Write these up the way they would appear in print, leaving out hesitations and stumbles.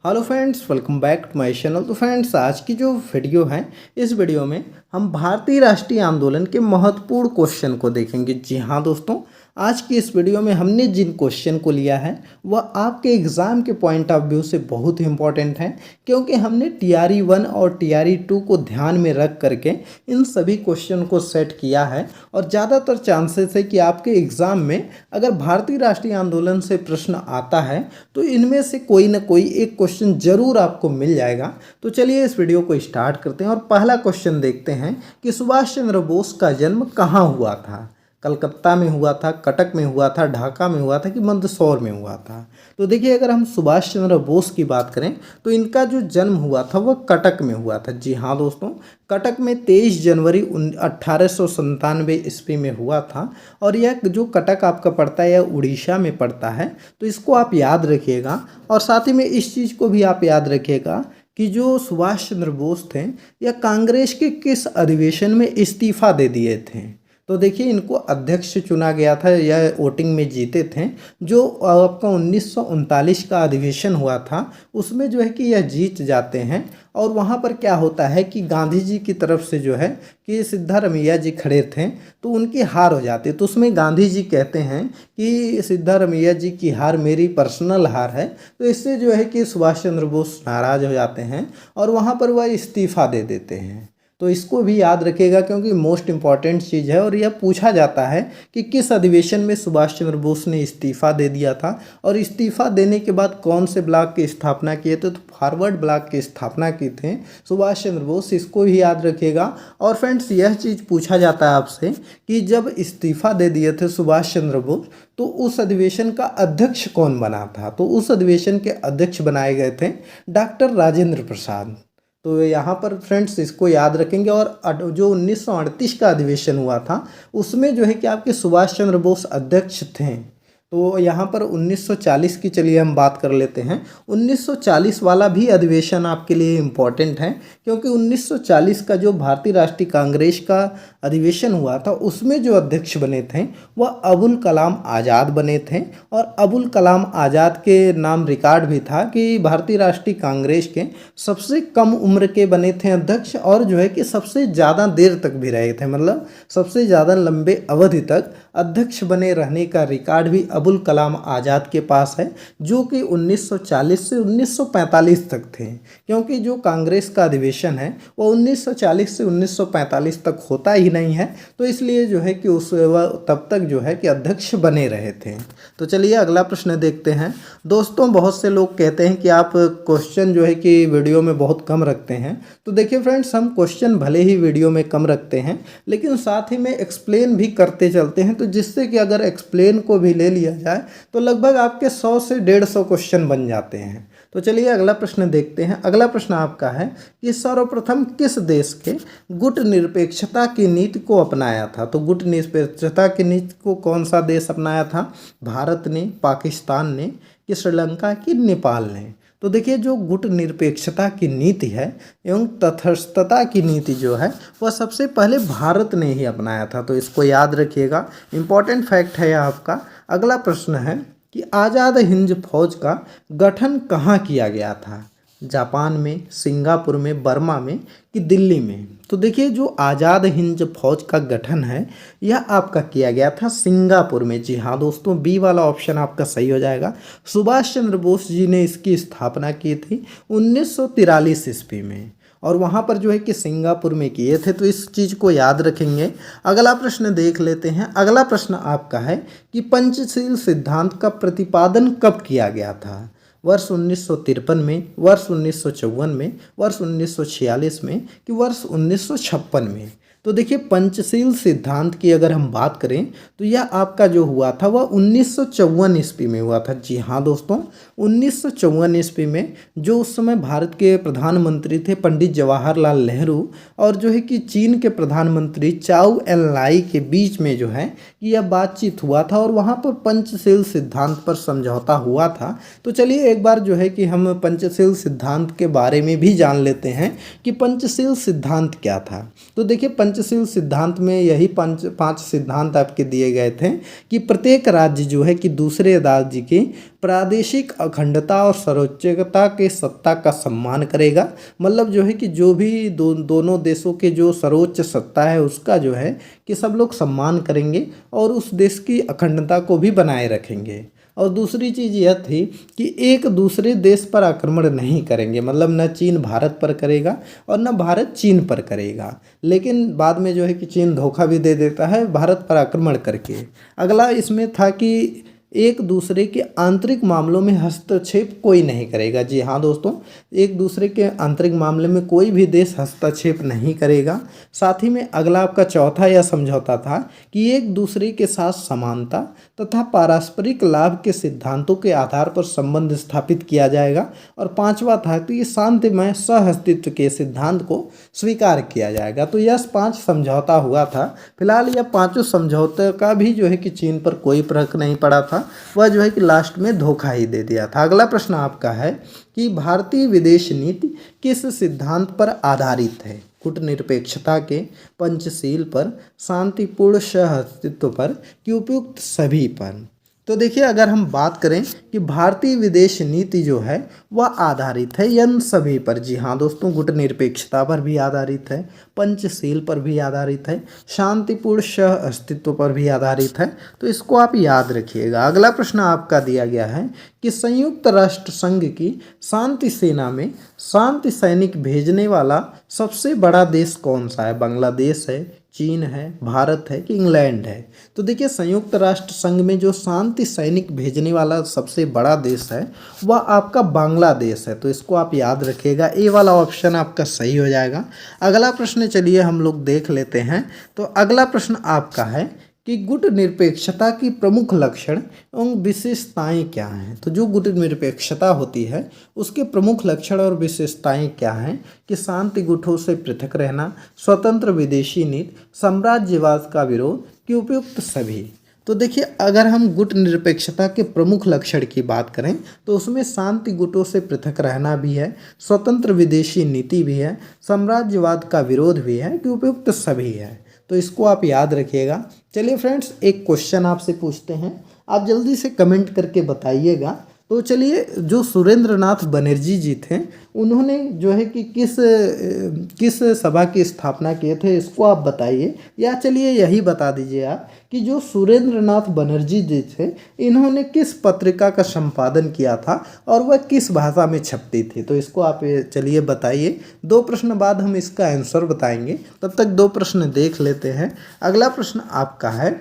Hello friends, welcome back to my channel. तो friends, आज की जो वीडियो है, इस वीडियो में हम भारतीय राष्ट्रीय आंदोलन के महत्वपूर्ण क्वेश्चन को देखेंगे। जी हाँ दोस्तों, आज की इस वीडियो में हमने जिन क्वेश्चन को लिया है वह आपके एग्ज़ाम के पॉइंट ऑफ व्यू से बहुत ही इंपॉर्टेंट है, क्योंकि हमने टीआरई 1 और टीआरई 2 को ध्यान में रख करके इन सभी क्वेश्चन को सेट किया है। और ज़्यादातर चांसेस है कि आपके एग्ज़ाम में अगर भारतीय राष्ट्रीय आंदोलन से प्रश्न आता है तो इनमें से कोई ना कोई एक क्वेश्चन जरूर आपको मिल जाएगा। तो चलिए इस वीडियो को स्टार्ट करते हैं और पहला क्वेश्चन देखते हैं कि सुभाष चंद्र बोस का जन्म कहाँ हुआ था। कलकत्ता में हुआ था, कटक में हुआ था, ढाका में हुआ था कि मंदसौर में हुआ था। तो देखिए, अगर हम सुभाष चंद्र बोस की बात करें तो इनका जो जन्म हुआ था वह कटक में हुआ था। जी हाँ दोस्तों, कटक में 23 जनवरी 1897 ईस्वी में हुआ था। और यह जो कटक आपका पड़ता है यह उड़ीसा में पड़ता है, तो इसको आप याद रखिएगा। और साथ ही में इस चीज़ को भी आप याद रखिएगा कि जो सुभाष चंद्र बोस थे यह कांग्रेस के किस अधिवेशन में इस्तीफा दे दिए थे। तो देखिए, इनको अध्यक्ष चुना गया था, यह वोटिंग में जीते थे। जो आपका 1939 का अधिवेशन हुआ था उसमें जो है कि यह जीत जाते हैं। और वहाँ पर क्या होता है कि गांधी जी की तरफ से जो है कि सिद्धारमैया जी खड़े थे तो उनकी हार हो जाती है। तो उसमें गांधी जी कहते हैं कि सिद्धारमैया जी की हार मेरी पर्सनल हार है। तो इससे जो है कि सुभाष चंद्र बोस नाराज हो जाते हैं और वहाँ पर वह इस्तीफा दे देते हैं। तो इसको भी याद रखिएगा, क्योंकि मोस्ट इम्पॉर्टेंट चीज़ है और यह पूछा जाता है कि किस अधिवेशन में सुभाष चंद्र बोस ने इस्तीफा दे दिया था और इस्तीफा देने के बाद कौन से ब्लॉक की स्थापना किए थे। तो फॉरवर्ड ब्लॉक की स्थापना की थे सुभाष चंद्र बोस, इसको भी याद रखिएगा। और फ्रेंड्स, यह चीज़ पूछा जाता है आपसे कि जब इस्तीफा दे दिए थे सुभाष चंद्र बोस तो उस अधिवेशन का अध्यक्ष कौन बना था। तो उस अधिवेशन के अध्यक्ष बनाए गए थे डॉक्टर राजेंद्र प्रसाद। तो यहाँ पर फ्रेंड्स इसको याद रखेंगे। और जो 1938 का अधिवेशन हुआ था उसमें जो है कि आपके सुभाष चंद्र बोस अध्यक्ष थे। तो यहाँ पर 1940 की चलिए हम बात कर लेते हैं। 1940 वाला भी अधिवेशन आपके लिए इम्पॉर्टेंट है, क्योंकि 1940 का जो भारतीय राष्ट्रीय कांग्रेस का अधिवेशन हुआ था उसमें जो अध्यक्ष बने थे वह अबुल कलाम आज़ाद बने थे। और अबुल कलाम आज़ाद के नाम रिकॉर्ड भी था कि भारतीय राष्ट्रीय कांग्रेस के सबसे कम उम्र के बने थे अध्यक्ष, और जो है कि सबसे ज़्यादा देर तक भी रहे थे, मतलब सबसे ज़्यादा लंबे अवधि तक अध्यक्ष बने रहने का रिकॉर्ड भी अबुल कलाम आज़ाद के पास है, जो कि 1940 से 1945 तक थे। क्योंकि जो कांग्रेस का अधिवेशन है वो 1940 से 1945 तक होता ही नहीं है, तो इसलिए जो है कि उस तब तक जो है कि अध्यक्ष बने रहे थे। तो चलिए अगला प्रश्न देखते हैं। दोस्तों, बहुत से लोग कहते हैं कि आप क्वेश्चन जो है कि वीडियो में बहुत कम रखते हैं। तो देखिए फ्रेंड्स, हम क्वेश्चन भले ही वीडियो में कम रखते हैं लेकिन साथ ही में एक्सप्लेन भी करते चलते हैं, तो जिससे कि अगर एक्सप्लेन को भी ले लिया जाए तो लगभग आपके 100 से 150 क्वेश्चन बन जाते हैं। तो चलिए अगला प्रश्न देखते हैं। अगला प्रश्न आपका है कि सर्वप्रथम किस देश के गुट निरपेक्षता की नीति को अपनाया था। तो गुट निरपेक्षता की नीति को कौन सा देश अपनाया था? भारत ने, पाकिस्तान ने, कि श्रीलंका की, नेपाल ने। तो देखिए, जो गुट निरपेक्षता की नीति है एवं तटस्थता की नीति जो है वह सबसे पहले भारत ने ही अपनाया था। तो इसको याद रखिएगा, इम्पॉर्टेंट फैक्ट है यह आपका। अगला प्रश्न है कि आज़ाद हिंद फौज का गठन कहाँ किया गया था? जापान में, सिंगापुर में, बर्मा में कि दिल्ली में। तो देखिए, जो आज़ाद हिंद फौज का गठन है यह आपका किया गया था सिंगापुर में। जी हाँ दोस्तों, बी वाला ऑप्शन आपका सही हो जाएगा। सुभाष चंद्र बोस जी ने इसकी स्थापना की थी 1943 ईस्वी में, और वहाँ पर जो है कि सिंगापुर में किए थे। तो इस चीज़ को याद रखेंगे। अगला प्रश्न देख लेते हैं। अगला प्रश्न आपका है कि पंचशील सिद्धांत का प्रतिपादन कब किया गया था? वर्ष 1953 में, वर्ष 1954 में, वर्ष 1946 में कि वर्ष 1956 में। तो देखिए, पंचशील सिद्धांत की अगर हम बात करें तो यह आपका जो हुआ था वह 1954 ईस्वी में हुआ था। जी हाँ दोस्तों, 1954 ईस्वी में जो उस समय भारत के प्रधानमंत्री थे पंडित जवाहरलाल नेहरू, और जो है कि चीन के प्रधानमंत्री चाउ एन लाई के बीच में जो है कि यह बातचीत हुआ था और वहाँ पर पंचशील सिद्धांत पर समझौता हुआ था। तो चलिए एक बार जो है कि हम पंचशील सिद्धांत के बारे में भी जान लेते हैं कि पंचशील सिद्धांत क्या था। तो देखिए, पंचशील सिद्धांत में यही पांच सिद्धांत आपके दिए गए थे कि प्रत्येक राज्य जो है कि दूसरे राज्य की प्रादेशिक अखंडता और सर्वोच्चता के सत्ता का सम्मान करेगा। मतलब जो है कि जो भी दोनों देशों के जो सर्वोच्च सत्ता है उसका जो है कि सब लोग सम्मान करेंगे और उस देश की अखंडता को भी बनाए रखेंगे। और दूसरी चीज़ यह थी कि एक दूसरे देश पर आक्रमण नहीं करेंगे, मतलब न चीन भारत पर करेगा और न भारत चीन पर करेगा। लेकिन बाद में जो है कि चीन धोखा भी दे देता है भारत पर आक्रमण करके। अगला इसमें था कि एक दूसरे के आंतरिक मामलों में हस्तक्षेप कोई नहीं करेगा। जी हाँ दोस्तों, एक दूसरे के आंतरिक मामले में कोई भी देश हस्तक्षेप नहीं करेगा। साथ ही में अगला आपका चौथा यह समझौता था कि एक दूसरे के साथ समानता तथा पारस्परिक लाभ के सिद्धांतों के आधार पर संबंध स्थापित किया जाएगा। और पांचवा था कि शांतिमय सहअस्तित्व के सिद्धांत को स्वीकार किया जाएगा। तो यह 5 समझौता हुआ था। फिलहाल यह पांचों समझौते का भी जो है कि चीन पर कोई फर्क नहीं पड़ा था, वह जो है कि लास्ट में धोखा ही दे दिया था। अगला प्रश्न आपका है कि भारतीय विदेश नीति किस सिद्धांत पर आधारित है? कूटनिरपेक्षता के, पंचशील पर, शांतिपूर्ण सहअस्तित्व पर कि उपयुक्त सभी पर? तो देखिए, अगर हम बात करें कि भारतीय विदेश नीति जो है वह आधारित है इन सभी पर। जी हाँ दोस्तों, गुटनिरपेक्षता पर भी आधारित है, पंचशील पर भी आधारित है, शांतिपूर्ण सह अस्तित्व पर भी आधारित है। तो इसको आप याद रखिएगा। अगला प्रश्न आपका दिया गया है कि संयुक्त राष्ट्र संघ की शांति सेना में शांति सैनिक भेजने वाला सबसे बड़ा देश कौन सा है? बांग्लादेश है, चीन है, भारत है कि इंग्लैंड है? तो देखिए, संयुक्त राष्ट्र संघ में जो शांति सैनिक भेजने वाला सबसे बड़ा देश है वह आपका बांग्लादेश है। तो इसको आप याद रखिएगा, ए वाला ऑप्शन आपका सही हो जाएगा। अगला प्रश्न चलिए हम लोग देख लेते हैं। तो अगला प्रश्न आपका है कि गुटनिरपेक्षता की प्रमुख लक्षण एवं विशेषताएं क्या हैं? तो जो गुटनिरपेक्षता होती है उसके प्रमुख लक्षण और विशेषताएं क्या हैं? कि शांति गुटों से पृथक रहना, स्वतंत्र विदेशी नीति, साम्राज्यवाद का विरोध कि उपयुक्त सभी? तो देखिए, अगर हम गुट निरपेक्षता के प्रमुख लक्षण की बात करें तो उसमें शांति गुटों से पृथक रहना भी है, स्वतंत्र विदेशी नीति भी है, साम्राज्यवाद का विरोध भी है कि उपयुक्त सभी है। तो इसको आप याद रखिएगा। चलिए फ्रेंड्स, एक क्वेश्चन आपसे पूछते हैं, आप जल्दी से कमेंट करके बताइएगा। तो चलिए, जो सुरेंद्रनाथ बनर्जी जी थे उन्होंने जो है कि किस सभा की स्थापना किए थे, इसको आप बताइए। या चलिए यही बता दीजिए आप कि जो सुरेंद्रनाथ बनर्जी जी थे इन्होंने किस पत्रिका का संपादन किया था और वह किस भाषा में छपती थी? तो इसको आप चलिए बताइए। 2 प्रश्न बाद हम इसका आंसर बताएंगे, तब तक 2 प्रश्न देख लेते हैं। अगला प्रश्न आपका है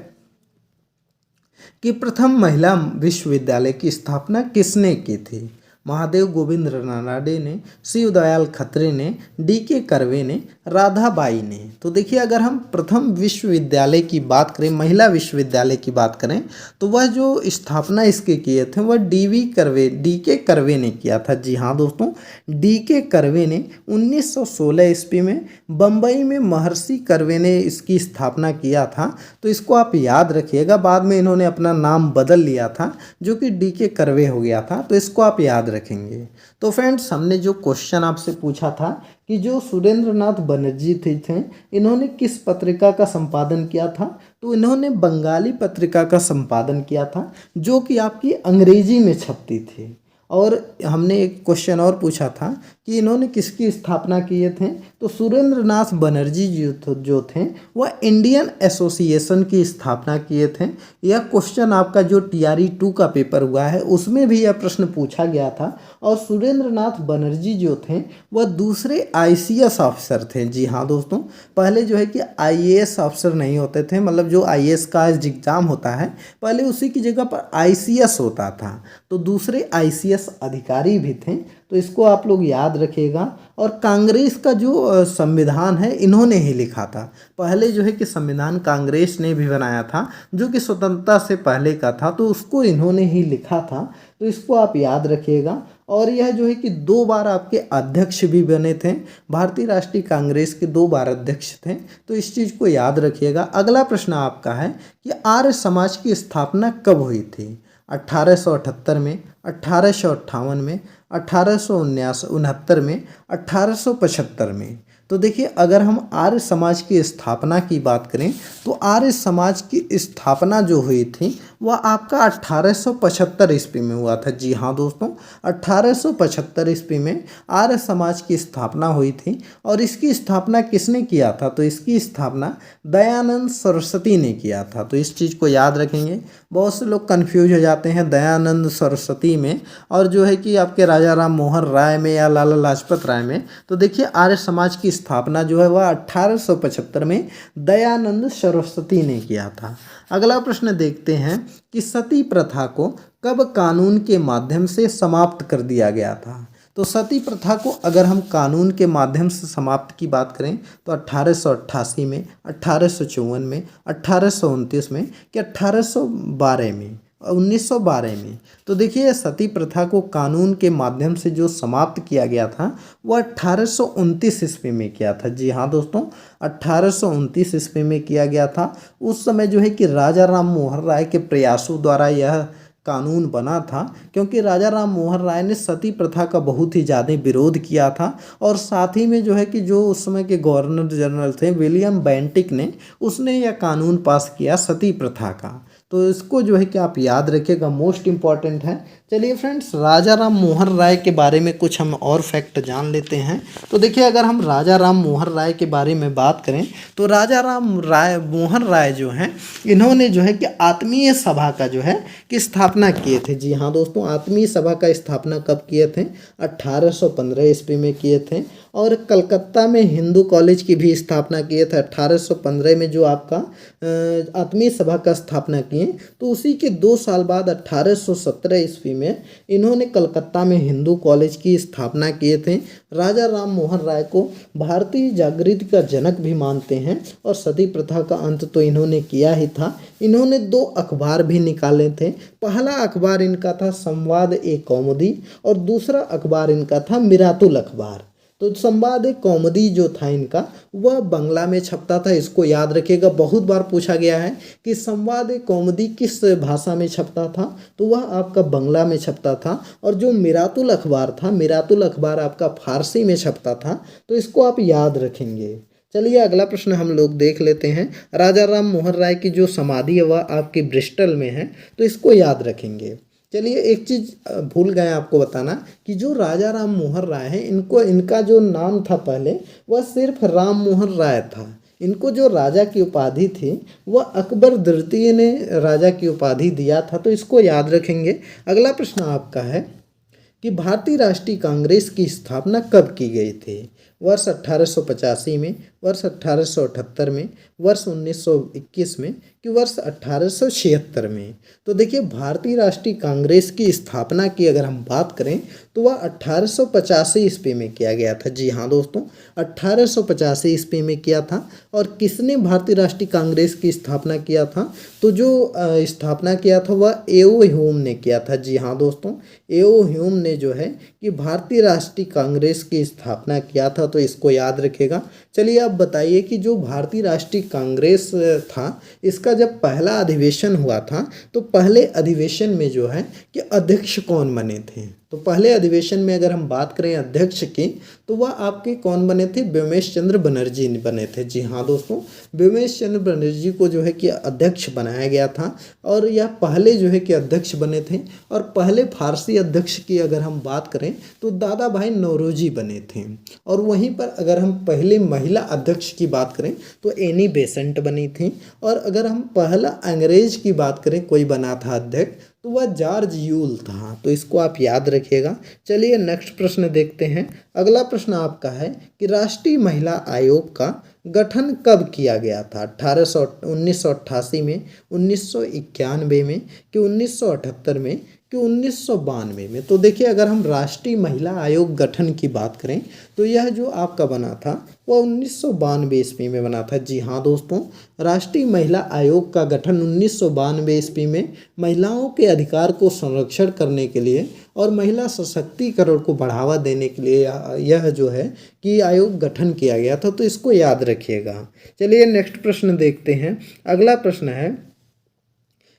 कि प्रथम महिला विश्वविद्यालय की स्थापना किसने की थी? महादेव गोविंद रानडे ने, शिव दयाल खत्री ने, D.K. कर्वे ने, राधाबाई ने? तो देखिए, अगर हम प्रथम विश्वविद्यालय की बात करें, महिला विश्वविद्यालय की बात करें, तो वह जो स्थापना इसके किए थे वह D.K. कर्वे ने किया था। जी हाँ दोस्तों, D.K. कर्वे ने 1916 ईस्वी में बम्बई में महर्षि कर्वे ने इसकी स्थापना किया था। तो इसको आप याद रखिएगा। बाद में इन्होंने अपना नाम बदल लिया था जो कि D.K. कर्वे हो गया था। तो इसको आप याद रखेंगे। तो फ्रेंड्स, हमने जो क्वेश्चन आपसे पूछा था कि जो सुरेंद्रनाथ बनर्जी थे इन्होंने किस पत्रिका का संपादन किया था, तो इन्होंने बंगाली पत्रिका का संपादन किया था जो कि आपकी अंग्रेजी में छपती थी। और हमने एक क्वेश्चन और पूछा था कि इन्होंने किसकी स्थापना किए थे, तो सुरेंद्रनाथ बनर्जी जो थे वह इंडियन एसोसिएशन की स्थापना किए थे। यह क्वेश्चन आपका जो TRE 2 का पेपर हुआ है उसमें भी यह प्रश्न पूछा गया था। और सुरेंद्रनाथ बनर्जी जो थे वह दूसरे ICS ऑफिसर थे। जी हाँ दोस्तों, पहले जो है कि IAS ऑफिसर नहीं होते थे, मतलब जो IAS का एग्जाम होता है पहले उसी की जगह पर ICS होता था। तो दूसरे ICS अधिकारी भी थे। तो इसको आप लोग याद रखिएगा। और कांग्रेस का जो संविधान है इन्होंने ही लिखा था। पहले जो है कि संविधान कांग्रेस ने भी बनाया था जो कि स्वतंत्रता से पहले का था, तो उसको इन्होंने ही लिखा था। तो इसको आप याद रखिएगा। और यह जो है कि 2 बार आपके अध्यक्ष भी बने थे, भारतीय राष्ट्रीय कांग्रेस के 2 बार अध्यक्ष थे। तो इस चीज़ को याद रखिएगा। अगला प्रश्न आपका है कि आर्य समाज की स्थापना कब हुई थी? 1878 में, 1858 में, 1869 में, 1875 में? तो देखिए अगर हम आर्य समाज की स्थापना की बात करें तो आर्य समाज की स्थापना जो हुई थी वह आपका 1875 ईस्वी में हुआ था। जी हाँ दोस्तों, 1875 ईस्वी में आर्य समाज की स्थापना हुई थी। और इसकी स्थापना किसने किया था? तो इसकी स्थापना दयानंद सरस्वती ने किया था। तो इस चीज़ को याद रखेंगे। बहुत से लोग कंफ्यूज हो जाते हैं दयानंद सरस्वती में और जो है कि आपके राजा राम मोहन राय में या लाला लाजपत राय में। तो देखिए आर्य समाज की स्थापना जो है वह 1875 में दयानंद सरस्वती ने किया था। अगला प्रश्न देखते हैं कि सती प्रथा को कब कानून के माध्यम से समाप्त कर दिया गया था? तो सती प्रथा को अगर हम कानून के माध्यम से समाप्त की बात करें तो 1888 में, 1854 में, 1829 में कि 1812 में, 1912 में। तो देखिए सती प्रथा को कानून के माध्यम से जो समाप्त किया गया था वह 1829 ईस्वी में किया था। जी हाँ दोस्तों, 1829 ईस्वी में किया गया था। उस समय जो है कि राजा राम मोहन राय के प्रयासों द्वारा यह कानून बना था, क्योंकि राजा राम मोहन राय ने सती प्रथा का बहुत ही ज़्यादा विरोध किया था। और साथ ही में जो है कि जो उस समय के गवर्नर जनरल थे विलियम बेंटिक ने, उसने यह कानून पास किया सती प्रथा का। तो इसको जो है कि आप याद रखिएगा, मोस्ट इम्पॉर्टेंट है। चलिए फ्रेंड्स, राजा राम मोहन राय के बारे में कुछ हम और फैक्ट जान लेते हैं। तो देखिए अगर हम राजा राम मोहन राय के बारे में बात करें तो राजा राम मोहन राय जो हैं, इन्होंने जो है कि आत्मीय सभा का जो है कि स्थापना किए थे। जी हाँ दोस्तों, आत्मीय सभा का स्थापना कब किए थे? 1815 ईस्वी में किए थे। और कलकत्ता में हिंदू कॉलेज की भी स्थापना किए थे 1815 में, जो आपका आत्मीय सभा का स्थापना किए। तो उसी के 2 साल बाद 1817 ईस्वी में इन्होंने कलकत्ता में हिंदू कॉलेज की स्थापना किए थे। राजा राम मोहन राय को भारतीय जागृति का जनक भी मानते हैं और सती प्रथा का अंत तो इन्होंने किया ही था। इन्होंने 2 अखबार भी निकाले थे। पहला अखबार इनका था संवाद ए कौमुदी और दूसरा अखबार इनका था मिरातुल अखबार। तो संवाद ए कौमुदी जो था इनका, वह बंगला में छपता था। इसको याद रखिएगा, बहुत बार पूछा गया है कि संवाद ए कौमुदी किस भाषा में छपता था, तो वह आपका बंगला में छपता था। और जो मिरातुल अखबार था, मिरातुल अखबार आपका फारसी में छपता था। तो इसको आप याद रखेंगे। चलिए अगला प्रश्न हम लोग देख लेते हैं। राजा राम मोहन राय की जो समाधि है वह आपकी ब्रिस्टल में है, तो इसको याद रखेंगे। चलिए एक चीज़ भूल गए आपको बताना कि जो राजा राम मोहन राय हैं, इनका जो नाम था पहले वह सिर्फ राम मोहन राय था। इनको जो राजा की उपाधि थी वह अकबर द्वितीय ने राजा की उपाधि दिया था। तो इसको याद रखेंगे। अगला प्रश्न आपका है कि भारतीय राष्ट्रीय कांग्रेस की स्थापना कब की गई थी? वर्ष 1885 में, वर्ष 1878 में, वर्ष 1921 में कि वर्ष 1876 में? तो देखिए भारतीय राष्ट्रीय कांग्रेस की स्थापना की अगर हम बात करें तो वह 1885 ईस्वी में किया गया था। जी हाँ दोस्तों, 1885 ईस्वी में किया था। और किसने भारतीय राष्ट्रीय कांग्रेस की स्थापना किया था? तो जो स्थापना किया था वह एओ ह्यूम ने किया था। जी हाँ दोस्तों, एओ ह्यूम ने जो है कि भारतीय राष्ट्रीय कांग्रेस की स्थापना किया था। तो इसको याद रखेगा। चलिए आप बताइए कि जो भारतीय राष्ट्रीय कांग्रेस था, इसका जब पहला अधिवेशन हुआ था तो पहले अधिवेशन में जो है कि अध्यक्ष कौन बने थे? तो पहले अधिवेशन में अगर हम बात करें अध्यक्ष की, तो वह आपके कौन बने थे? व्योमेश चंद्र बनर्जी बने थे। जी हाँ दोस्तों, व्योमेश चंद्र बनर्जी को जो है कि अध्यक्ष बनाया गया था। और यह पहले जो है कि अध्यक्ष बने थे। और पहले फारसी अध्यक्ष की अगर हम बात करें तो दादा भाई नौरोजी बने थे। और वहीं पर अगर हम पहले महिला अध्यक्ष की बात करें तो एनी बेसेंट बनी थी। और अगर हम पहला अंग्रेज की बात करें कोई बना था अध्यक्ष, तो वह जॉर्ज यूल था। तो इसको आप याद रखिएगा। चलिए नेक्स्ट प्रश्न देखते हैं। अगला प्रश्न आपका है कि राष्ट्रीय महिला आयोग का गठन कब किया गया था? 1988 में, 1991 में कि 1978 में कि 1992 में? तो देखिए अगर हम राष्ट्रीय महिला आयोग गठन की बात करें तो यह जो आपका बना था वह 1992 ईस्वी में बना था। जी हाँ दोस्तों, राष्ट्रीय महिला आयोग का गठन 1992 ईस्वी में महिलाओं के अधिकार को संरक्षण करने के लिए और महिला सशक्तिकरण को बढ़ावा देने के लिए यह जो है कि आयोग गठन किया गया था। तो इसको याद रखिएगा। चलिए नेक्स्ट प्रश्न देखते हैं। अगला प्रश्न है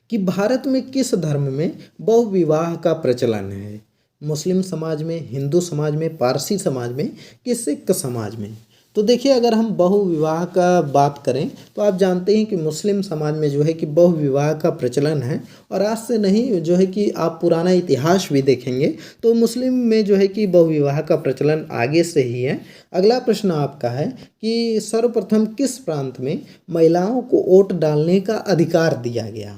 कि भारत में किस धर्म में बहुविवाह का प्रचलन है? मुस्लिम समाज में, हिंदू समाज में, पारसी समाज में कि सिख समाज में? तो देखिए, अगर हम बहुविवाह का बात करें तो आप जानते हैं कि मुस्लिम समाज में जो है कि बहुविवाह का प्रचलन है। और आज से नहीं, जो है कि आप पुराना इतिहास भी देखेंगे तो मुस्लिम में जो है कि बहुविवाह का प्रचलन आगे से ही है। अगला प्रश्न आपका है कि सर्वप्रथम किस प्रांत में महिलाओं को वोट डालने का अधिकार दिया गया?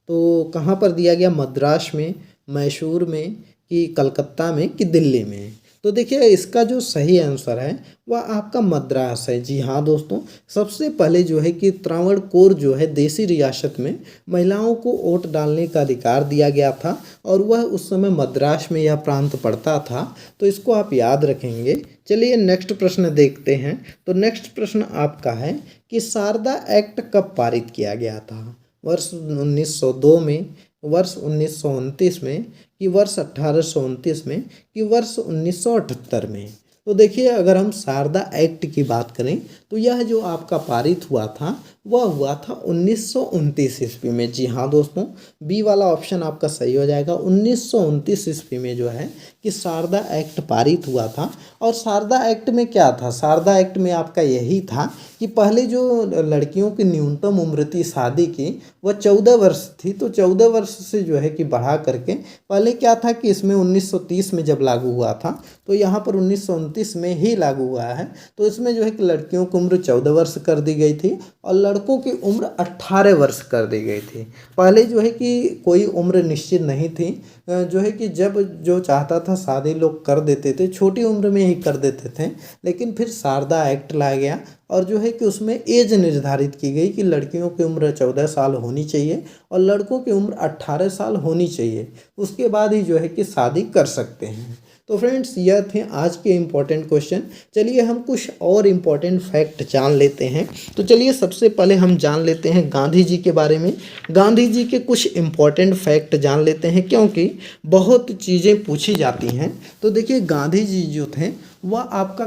तो कहाँ पर दिया गया? मद्रास में, मैसूर में, कि कलकत्ता में, कि दिल्ली में? तो देखिए, इसका जो सही आंसर है वह आपका मद्रास है। जी हाँ दोस्तों, सबसे पहले जो है कि त्रावणकोर जो है देसी रियासत में महिलाओं को वोट डालने का अधिकार दिया गया था और वह उस समय मद्रास में यह प्रांत पड़ता था। तो इसको आप याद रखेंगे। चलिए नेक्स्ट प्रश्न देखते हैं। तो नेक्स्ट प्रश्न आपका है कि शारदा एक्ट कब पारित किया गया था? वर्ष 1902 में, वर्ष 1929 में, कि वर्ष 1829 में, कि वर्ष 1978 में? तो देखिए, अगर हम शारदा एक्ट की बात करें तो यह जो आपका पारित हुआ था वह हुआ था 1929 ईस्वी में। जी हाँ दोस्तों, बी वाला ऑप्शन आपका सही हो जाएगा। 1929 ईस्वी में जो है कि शारदा एक्ट पारित हुआ था। और शारदा एक्ट में क्या था? शारदा एक्ट में आपका यही था कि पहले जो लड़कियों की न्यूनतम उम्र थी शादी की वह 14 वर्ष थी। तो 14 वर्ष से जो है कि बढ़ा करके, पहले क्या था कि इसमें 1930 में जब लागू हुआ था तो यहाँ पर 1929 में ही लागू हुआ है। तो इसमें जो है कि लड़कियों की उम्र 14 वर्ष कर दी गई थी और लड़कों की उम्र 18 वर्ष कर दी गई थी। पहले जो है कि कोई उम्र निश्चित नहीं थी, जो है कि जब जो चाहता था शादी लोग कर देते थे, छोटी उम्र में ही कर देते थे। लेकिन फिर शारदा एक्ट लाया गया और जो है कि उसमें एज निर्धारित की गई कि लड़कियों की उम्र 14 साल होनी चाहिए और लड़कों की उम्र 18 साल होनी चाहिए। उसके बाद ही जो है कि शादी कर सकते हैं। तो फ्रेंड्स, यह थे आज के इम्पोर्टेंट क्वेश्चन। चलिए हम कुछ और इम्पोर्टेंट फैक्ट जान लेते हैं। तो चलिए सबसे पहले हम जान लेते हैं गांधी जी के बारे में। गांधी जी के कुछ इम्पोर्टेंट फैक्ट जान लेते हैं क्योंकि बहुत चीज़ें पूछी जाती हैं। तो देखिए, गांधी जी जो थे वह आपका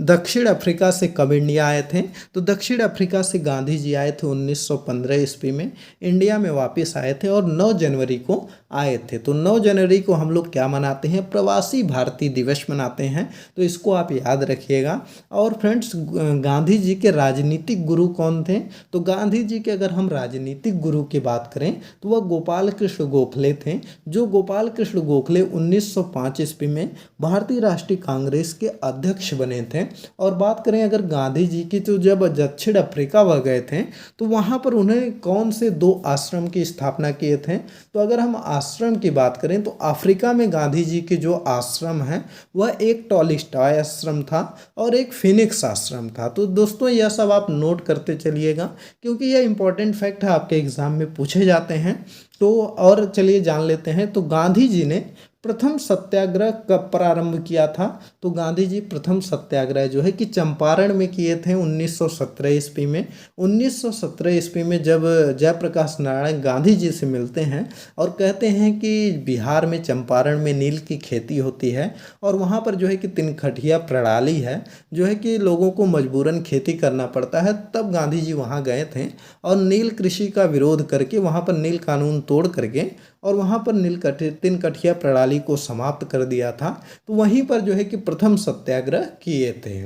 दक्षिण अफ्रीका से कब इंडिया आए थे? तो दक्षिण अफ्रीका से गांधी जी आए थे 1915 ईस्वी में। इंडिया में वापस आए थे और 9 जनवरी को आए थे। तो 9 जनवरी को हम लोग क्या मनाते हैं? प्रवासी भारतीय दिवस मनाते हैं। तो इसको आप याद रखिएगा। और फ्रेंड्स, गांधी जी के राजनीतिक गुरु कौन थे? तो गांधी जी के अगर हम राजनीतिक गुरु की बात करें तो वह गोपाल कृष्ण गोखले थे। जो गोपाल कृष्ण गोखले 1905 ईस्वी में भारतीय राष्ट्रीय कांग्रेस के अध्यक्ष बने थे। और बात करें अगर गांधी जी की, तो जब दक्षिण अफ्रीका वह गए थे तो वहाँ पर उन्हें कौन से 2 आश्रम की स्थापना किए थे? तो अगर हम आश्रम की बात करें तो अफ्रीका में गांधी जी के जो आश्रम हैं वह एक टॉलस्टॉय आश्रम था और एक फिनिक्स आश्रम था। तो दोस्तों, यह सब आप नोट करते चलिएगा क्योंकि यह इंपॉर्टेंट फैक्ट है, आपके एग्जाम में पूछे जाते हैं। तो और चलिए जान लेते हैं। तो गांधी जी ने प्रथम सत्याग्रह कब प्रारंभ किया था? तो गांधी जी प्रथम सत्याग्रह जो है कि चंपारण में किए थे 1917 ईस्वी में। 1917 ईस्वी में जब जयप्रकाश नारायण गांधी जी से मिलते हैं और कहते हैं कि बिहार में चंपारण में नील की खेती होती है और वहाँ पर जो है कि तिनखटिया प्रणाली है, जो है कि लोगों को मजबूरन खेती करना पड़ता है। तब गांधी जी वहाँ गए थे और नील कृषि का विरोध करके वहाँ पर नील कानून तोड़ करके और वहाँ पर तिनकठिया प्रणाली को समाप्त कर दिया था। तो वहीं पर जो है कि प्रथम सत्याग्रह किए थे।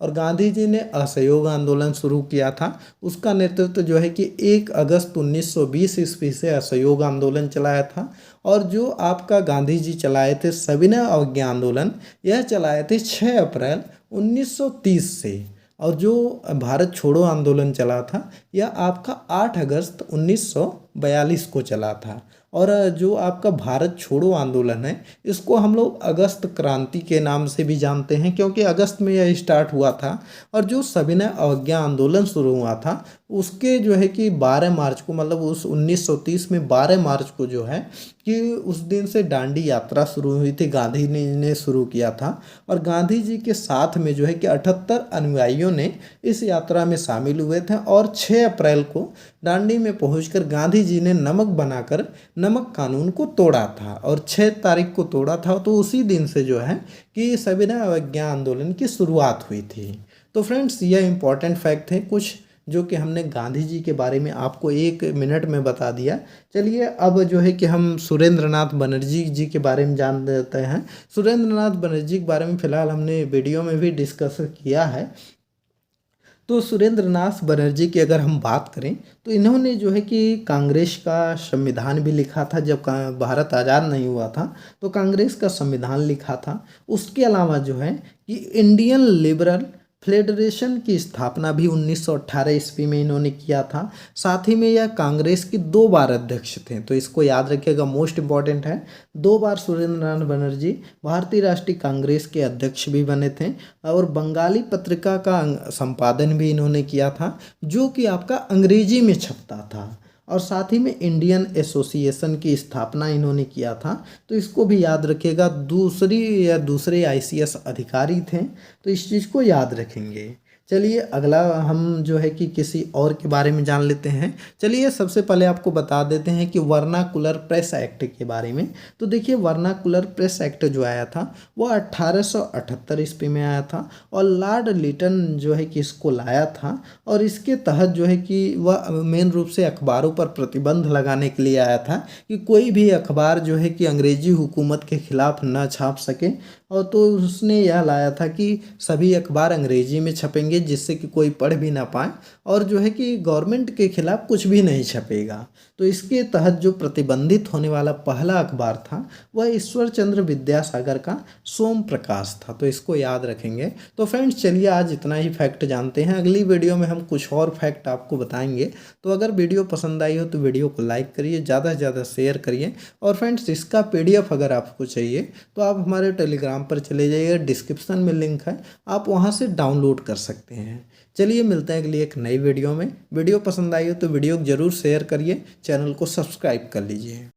और गांधी जी ने असहयोग आंदोलन शुरू किया था। उसका नेतृत्व जो है कि 1 अगस्त 1920 ईस्वी से असहयोग आंदोलन चलाया था। और जो आपका गांधी जी चलाए थे सविनय अवज्ञा आंदोलन, यह चलाए थे 6 अप्रैल 1930 से। और जो भारत छोड़ो आंदोलन चला था यह आपका 8 अगस्त 1942 को चला था। और जो आपका भारत छोड़ो आंदोलन है इसको हम लोग अगस्त क्रांति के नाम से भी जानते हैं क्योंकि अगस्त में यह स्टार्ट हुआ था। और जो सविनय अवज्ञा आंदोलन शुरू हुआ था उसके जो है कि 12 मार्च को, मतलब उस 1930 में 12 मार्च को जो है कि उस दिन से दांडी यात्रा शुरू हुई थी, गांधी ने शुरू किया था। और गांधी जी के साथ में जो है कि 78 अनुयायियों ने इस यात्रा में शामिल हुए थे। और 6 अप्रैल को दांडी में पहुंचकर गांधी जी ने नमक बनाकर नमक कानून को तोड़ा था और 6 तारीख को तोड़ा था। तो उसी दिन से जो है कि सविनय अवज्ञा आंदोलन की शुरुआत हुई थी। तो फ्रेंड्स, यह इंपॉर्टेंट फैक्ट है, कुछ जो कि हमने गांधी जी के बारे में आपको 1 मिनट में बता दिया। चलिए अब जो है कि हम सुरेंद्र नाथ बनर्जी जी के बारे में जान लेते हैं। सुरेंद्र नाथ बनर्जी के बारे में फ़िलहाल हमने वीडियो में भी डिस्कस किया है। तो सुरेंद्र नाथ बनर्जी की अगर हम बात करें तो इन्होंने जो है कि कांग्रेस का संविधान भी लिखा था। जब भारत आज़ाद नहीं हुआ था तो कांग्रेस का संविधान लिखा था। उसके अलावा जो है कि इंडियन लिबरल फेडरेशन की स्थापना भी 1918 ईस्वी में इन्होंने किया था। साथ ही में यह कांग्रेस के 2 बार अध्यक्ष थे, तो इसको याद रखिएगा, मोस्ट इम्पॉर्टेंट है। 2 बार सुरेंद्र नाथ बनर्जी भारतीय राष्ट्रीय कांग्रेस के अध्यक्ष भी बने थे और बंगाली पत्रिका का संपादन भी इन्होंने किया था, जो कि आपका अंग्रेजी में छपता था। और साथ ही में इंडियन एसोसिएशन की स्थापना इन्होंने किया था, तो इसको भी याद रखिएगा। दूसरे आईसीएस अधिकारी थे, तो इस चीज़ को याद रखेंगे। चलिए अगला हम जो है कि किसी और के बारे में जान लेते हैं। चलिए सबसे पहले आपको बता देते हैं कि वर्नाकुलर प्रेस एक्ट के बारे में। तो देखिए वर्नाकुलर प्रेस एक्ट जो आया था वह 1878 ईस्वी में आया था और लॉर्ड लिटन जो है कि इसको लाया था। और इसके तहत जो है कि वह मेन रूप से अखबारों पर प्रतिबंध लगाने के लिए आया था कि कोई भी अखबार जो है कि अंग्रेजी हुकूमत के खिलाफ न छाप सके। और तो उसने यह लाया था कि सभी अखबार अंग्रेजी में छपेंगे, जिससे कि कोई पढ़ भी ना पाए, और जो है कि गवर्नमेंट के खिलाफ कुछ भी नहीं छपेगा। तो इसके तहत जो प्रतिबंधित होने वाला पहला अखबार था वह ईश्वर चंद्र विद्यासागर का सोम प्रकाश था, तो इसको याद रखेंगे। तो फ्रेंड्स चलिए आज इतना ही फैक्ट जानते हैं, अगली वीडियो में हम कुछ और फैक्ट आपको बताएंगे। तो अगर वीडियो पसंद आई हो तो वीडियो को लाइक करिए, ज़्यादा से ज़्यादा शेयर करिए। और फ्रेंड्स इसका PDF अगर आपको चाहिए तो आप हमारे टेलीग्राम पर चले जाइए, डिस्क्रिप्शन में लिंक है, आप वहां से डाउनलोड कर सकते हैं। चलिए मिलते हैं अगली एक नई वीडियो में। वीडियो पसंद आई हो तो वीडियो को जरूर शेयर करिए, चैनल को सब्सक्राइब कर लीजिए।